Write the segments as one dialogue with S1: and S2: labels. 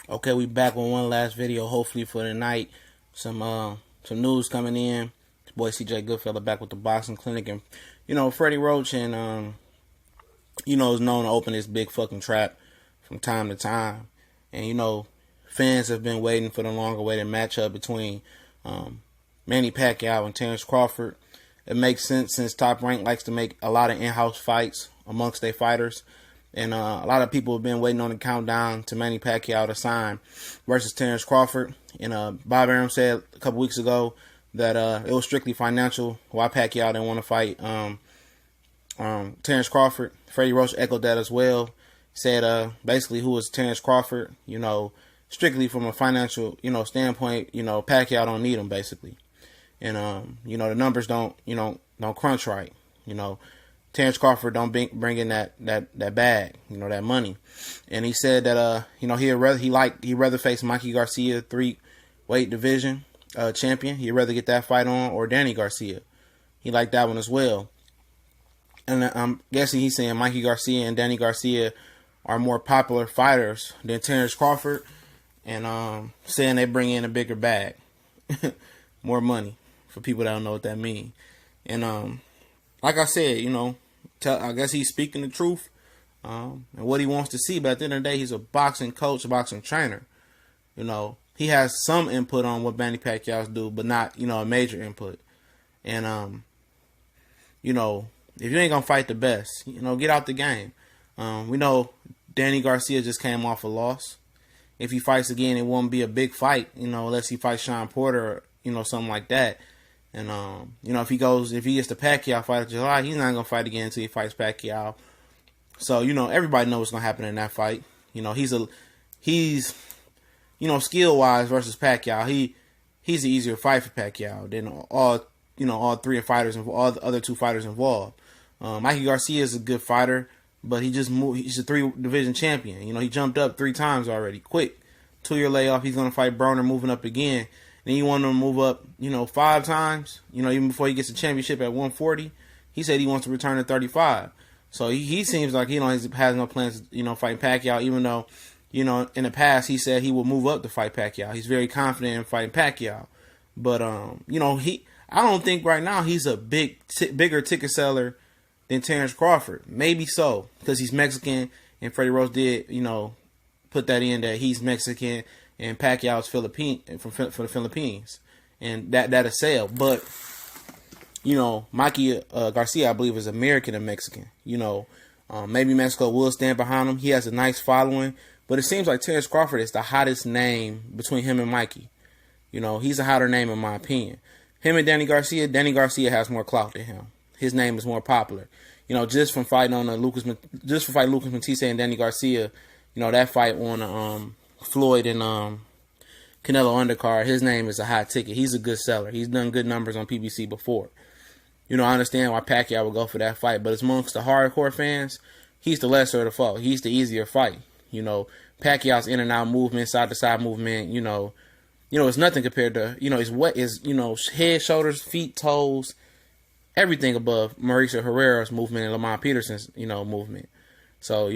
S1: Okay, we back on one last video, hopefully for the night. Some news coming in. It's boy CJ Goodfella back with the boxing clinic, and Freddie Roach and is known to open this big fucking trap from time to time. And fans have been waiting for the longer awaited matchup between Manny Pacquiao and Terence Crawford. It makes sense since Top Rank likes to make a lot of in-house fights amongst their fighters. And a lot of people have been waiting on the countdown to Manny Pacquiao to sign versus Terence Crawford. And Bob Arum said a couple weeks ago that it was strictly financial why Pacquiao didn't want to fight Terence Crawford. Freddie Roach echoed that as well. Said basically who was Terence Crawford, strictly from a financial, standpoint, Pacquiao don't need him basically. And the numbers don't crunch right. Terence Crawford don't bring in that bag, that money. And he said that he'd rather face Mikey Garcia, 3-weight division champion. He'd rather get that fight on, or Danny Garcia. He liked that one as well. And I'm guessing he's saying Mikey Garcia and Danny Garcia are more popular fighters than Terence Crawford, and saying they bring in a bigger bag, more money, for people that don't know what that means. And like I said, I guess he's speaking the truth and what he wants to see. But at the end of the day, he's a boxing coach, a boxing trainer. He has some input on what Manny Pacquiao do, but not, a major input. And, if you ain't going to fight the best, get out the game. We know Danny Garcia just came off a loss. If he fights again, it won't be a big fight, unless he fights Sean Porter or, something like that. And, if he gets the Pacquiao fight in July, he's not going to fight again until he fights Pacquiao. So, everybody knows what's going to happen in that fight. He's skill-wise versus Pacquiao, he's an easier fight for Pacquiao than all three fighters, all the other two fighters involved. Mikey Garcia is a good fighter, but he's a 3-division champion. He jumped up 3 times already, quick. 2-year layoff, he's going to fight Broner, moving up again. Then you want him to move up, 5 times, even before he gets a championship at 140. He said he wants to return to 35. So he seems like he has no plans, fighting Pacquiao, even though, in the past he said he will move up to fight Pacquiao. He's very confident in fighting Pacquiao. But, I don't think right now he's a bigger ticket seller than Terence Crawford. Maybe so, because he's Mexican, and Freddie Roach did, put that in that he's Mexican and Pacquiao's for the Philippines, and that'll sell. But Mikey Garcia, I believe, is American and Mexican. Maybe Mexico will stand behind him. He has a nice following, but it seems like Terence Crawford is the hottest name between him and Mikey. He's a hotter name in my opinion. Him and Danny Garcia has more clout than him. His name is more popular. Just from fighting on Lucas Matisse and Danny Garcia, that fight on Floyd and Canelo undercard, his name is a hot ticket. He's a good seller. He's done good numbers on PBC before. I understand why Pacquiao would go for that fight, but amongst the hardcore fans, he's the lesser of the foe. He's the easier fight. Pacquiao's in and out movement, side to side movement, it's nothing compared to, his head, shoulders, feet, toes, everything above Mauricio Herrera's movement and Lamont Peterson's, movement. So,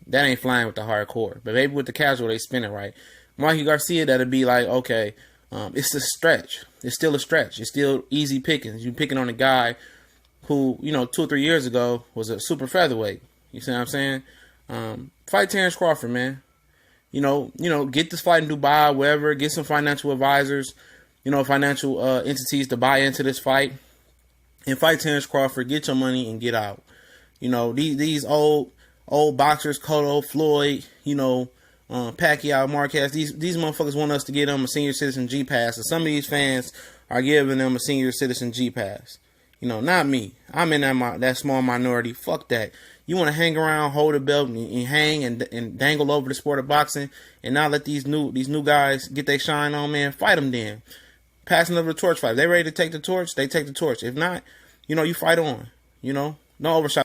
S1: that ain't flying with the hardcore. But maybe with the casual, they spin it right. Mikey Garcia, that'd be like, okay, it's a stretch. It's still a stretch. It's still easy pickings. You're picking on a guy who, 2 or 3 years ago was a super featherweight. You see what I'm saying? Fight Terence Crawford, man. Get this fight in Dubai, wherever. Get some financial advisors, financial entities to buy into this fight. And fight Terence Crawford. Get your money and get out. These old boxers, Cotto, Floyd, Pacquiao, Marquez, these motherfuckers want us to get them a senior citizen G pass. And some of these fans are giving them a senior citizen G pass. Not me. I'm in that small minority. Fuck that. You want to hang around, hold a belt, and hang and dangle over the sport of boxing, and not let these new guys get their shine on, man. Fight them then. Passing over the torch fight. If they ready to take the torch, they take the torch. If not, you fight on. No overshot.